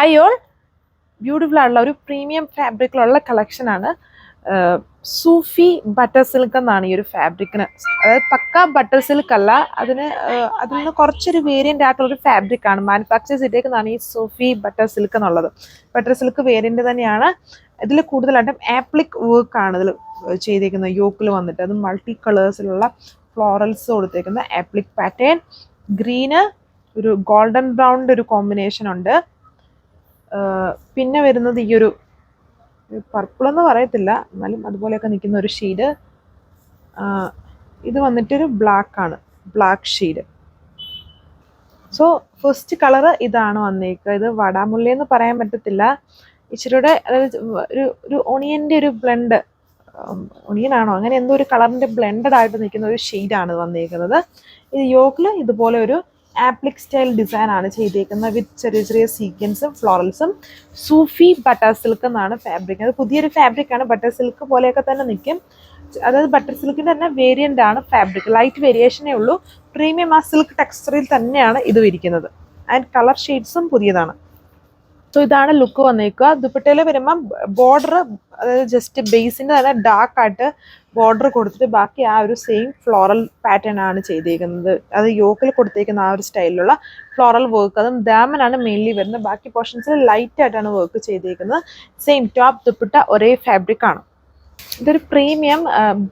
Hi all, beautiful ആയിട്ടുള്ള ഒരു premium ഫാബ്രിക്കിലുള്ള കളക്ഷനാണ്. സൂഫി ബട്ടർ സിൽക്ക് എന്നാണ് ഈ ഒരു ഫാബ്രിക്കിന്. അതായത് പക്ക ബട്ടർ സിൽക്ക് അല്ല, അതിൽ നിന്ന് കുറച്ചൊരു വേരിയൻ്റ് ആയിട്ടുള്ളൊരു ഫാബ്രിക്കാണ്. മാനുഫാക്ചർ ചെയ്തേക്കുന്നതാണ് ഈ സൂഫി ബട്ടർ സിൽക്ക് എന്നുള്ളത്. ബട്ടർ സിൽക്ക് വേരിയൻ്റ് തന്നെയാണ്. ഇതിൽ കൂടുതലായിട്ടും ആപ്ലിക് വർക്കാണ് ഇതിൽ ചെയ്തേക്കുന്നത്. യോക്കിൽ വന്നിട്ട് അത് മൾട്ടി കളേഴ്സിലുള്ള ഫ്ലോറൽസ് കൊടുത്തേക്കുന്ന ആപ്ലിക് പാറ്റേൺ. ഗ്രീന് ഒരു ഗോൾഡൻ ബ്രൗണിൻ്റെ ഒരു കോമ്പിനേഷൻ ഉണ്ട്. പിന്നെ വരുന്നത് ഈ ഒരു പർപ്പിൾ എന്ന് പറയത്തില്ല, എന്നാലും അതുപോലെയൊക്കെ നിൽക്കുന്ന ഒരു ഷെയ്ഡ്. ഇത് വന്നിട്ടൊരു ബ്ലാക്ക് ആണ്, black shade. So first colour ഇതാണ് വന്നേക്കുക. ഇത് വടാമുല്ല എന്ന് പറയാൻ പറ്റത്തില്ല, ഇച്ചിരിയുടെ അതായത് ഒരു ഒണിയൻ്റെ ഒരു ബ്ലെൻഡ്, ഒണിയനാണോ അങ്ങനെ എന്തോ ഒരു കളറിൻ്റെ ബ്ലെൻഡഡ് ആയിട്ട് നിൽക്കുന്ന ഒരു ഷെയ്ഡാണ് വന്നേക്കുന്നത്. ഇത് യോക്കിൽ ഇതുപോലെ ഒരു ആപ്ലിക് സ്റ്റൈൽ ഡിസൈൻ ആണ് ചെയ്തേക്കുന്നത് വിത്ത് ചെറിയ ചെറിയ സീക്വൻസും ഫ്ലോറൽസും. സൂഫി ബട്ടർ സിൽക്ക് എന്നാണ് ഫാബ്രിക്. അത് പുതിയൊരു ഫാബ്രിക്കാണ്, ബട്ടർ സിൽക്ക് പോലെയൊക്കെ തന്നെ നിൽക്കും. അതായത് ബട്ടർ സിൽക്കിൻ്റെ തന്നെ വേരിയൻ്റ് ആണ് ഫാബ്രിക്, ലൈറ്റ് വേരിയേഷനേ ഉള്ളൂ. പ്രീമിയം ആ സിൽക്ക് ടെക്സ്ചറിൽ തന്നെയാണ് ഇത് ഇരിക്കുന്നത്. ആൻഡ് കളർ ഷെയ്ഡ്സും പുതിയതാണ്. സോ ഇതാണ് ലുക്ക് വന്നേക്കുക. ദുപ്പട്ടയിൽ വരുമ്പം ബോർഡർ, അതായത് ജസ്റ്റ് ബേസിൻ്റെ തന്നെ ഡാർക്ക് ആയിട്ട് ബോർഡർ കൊടുത്തിട്ട് ബാക്കി ആ ഒരു സെയിം ഫ്ലോറൽ പാറ്റേൺ ആണ് ചെയ്തേക്കുന്നത്. അത് യോക്കിൽ കൊടുത്തേക്കുന്ന ആ ഒരു സ്റ്റൈലിലുള്ള ഫ്ലോറൽ വർക്ക്, അതും ദാമനാണ് മെയിൻലി വരുന്നത്. ബാക്കി പോർഷൻസിൽ ലൈറ്റ് ആയിട്ടാണ് വർക്ക് ചെയ്തേക്കുന്നത്. സെയിം ടോപ്പ് ദുപ്പട്ട ഒരേ ഫാബ്രിക് ആണ്. ഇതൊരു പ്രീമിയം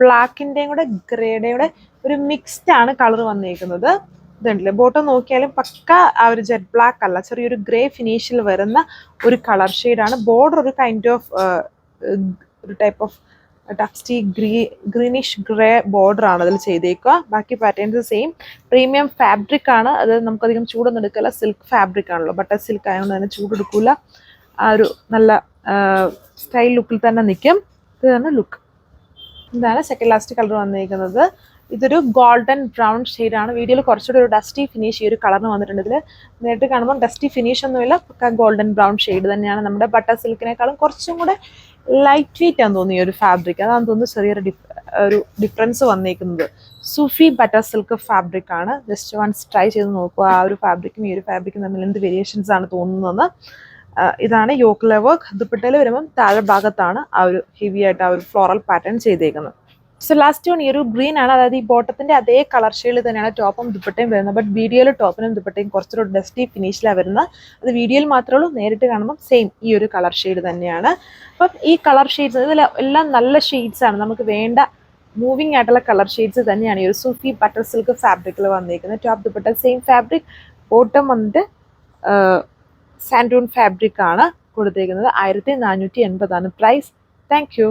ബ്ലാക്കിൻ്റെയും കൂടെ ഗ്രേയുടെയും കൂടെ ഒരു മിക്സ്ഡ് ആണ് കളർ വന്നേക്കുന്നത്. ഇതുണ്ടല്ലേ, ബോട്ടം നോക്കിയാലും പക്ക ആ ഒരു ജെറ്റ് ബ്ലാക്ക് അല്ല, ചെറിയൊരു ഗ്രേ ഫിനിഷിൽ വരുന്ന ഒരു കളർ ഷെയ്ഡാണ്. ബോർഡർ ഒരു കൈൻഡ് ഓഫ് ഒരു type of dusty greenish grey border ആണ് അതിൽ ചെയ്തേക്കുക. ബാക്കി പാറ്റേൺസ് സെയിം. പ്രീമിയം ഫാബ്രിക് ആണ്. അത് നമുക്കധികം ചൂടൊന്നും എടുക്കില്ല, സിൽക്ക് ഫാബ്രിക് ആണല്ലോ. ബട്ടർ സിൽക്ക് ആയതുകൊണ്ട് തന്നെ ചൂടെടുക്കില്ല. ആ ഒരു നല്ല സ്റ്റൈൽ ലുക്കിൽ തന്നെ നിൽക്കും. ഇതാണ് ലുക്ക്. ഇതാണ് സെക്കൻഡ് ലാസ്റ്റ് കളർ വന്നിരിക്കുന്നത്. ഇതൊരു ഗോൾഡൻ ബ്രൗൺ ഷെയ്ഡാണ്. വീഡിയോയിൽ കുറച്ചുകൂടി ഒരു ഡസ്റ്റി ഫിനിഷ് ഈ ഒരു കളറിന് വന്നിട്ടുണ്ട്. ഇതിൽ നേരിട്ട് കാണുമ്പോൾ ഡസ്റ്റി ഫിനിഷ് ഒന്നുമില്ല, പക്ക ഗോൾഡൻ ബ്രൗൺ ഷെയ്ഡ് തന്നെയാണ്. നമ്മുടെ ബട്ടർ സിൽക്കിനേക്കാളും കുറച്ചും കൂടെ ലൈറ്റ് വെയിറ്റ് ആണെന്ന് തോന്നുന്നു ഈ ഒരു ഫാബ്രിക്. അതാണ് തോന്നുന്നു ചെറിയൊരു ഡിഫറൻസ് വന്നിരിക്കുന്നത്. സൂഫി ബട്ടർ സിൽക്ക് ഫാബ്രിക് ആണ്. ജസ്റ്റ് വൺസ് ട്രൈ ചെയ്ത് നോക്കുക, ആ ഒരു ഫാബ്രിക്കും ഈ ഒരു ഫാബ്രിക്കും തമ്മിൽ എന്ത് വേരിയേഷൻസ് ആണ് തോന്നുന്നതെന്ന്. ഇതാണ് യോക്ക് വർക്ക്. ദുപ്പട്ടയിൽ വരുമ്പം താഴെ ഭാഗത്താണ് ആ ഒരു ഹെവി ആയിട്ട് ആ ഒരു ഫ്ലോറൽ പാറ്റേൺ ചെയ്തേക്കുന്നത്. സോ ലാസ്റ്റ് വൺ ഈ ഒരു ഗ്രീൻ ആണ്. അതായത് ഈ ബോട്ടത്തിന്റെ അതേ കളർ ഷെയ്ഡിൽ തന്നെയാണ് ടോപ്പും ദുപ്പട്ടയും വരുന്നത്. ബട്ട് വീഡിയോയിൽ ടോപ്പിനും ദുപ്പട്ടയും കുറച്ചൊരു ഡസ്റ്റി ഫിനിഷിലാണ് വരുന്നത്. അത് വീഡിയോയിൽ മാത്രമേ ഉള്ളൂ, നേരിട്ട് കാണുമ്പോൾ സെയിം ഈ ഒരു കളർ ഷെയ്ഡ് തന്നെയാണ്. അപ്പം ഈ കളർ ഷെയ്ഡ്സ് ഇതിൽ എല്ലാം നല്ല ഷെയ്ഡ്സ് ആണ്. നമുക്ക് വേണ്ട മൂവിങ് ആയിട്ടുള്ള കളർ ഷെയ്ഡ്സ് തന്നെയാണ് ഈ ഒരു സൂഫി ബട്ടർ സിൽക്ക് ഫാബ്രിക്കിൽ വന്നിരിക്കുന്നത്. Top dupatta same fabric. Bottom വന്നിട്ട് സാൻഡൂൺ ഫാബ്രിക് ആണ് കൊടുത്തേക്കുന്നത്. 1480 പ്രൈസ്. Thank you.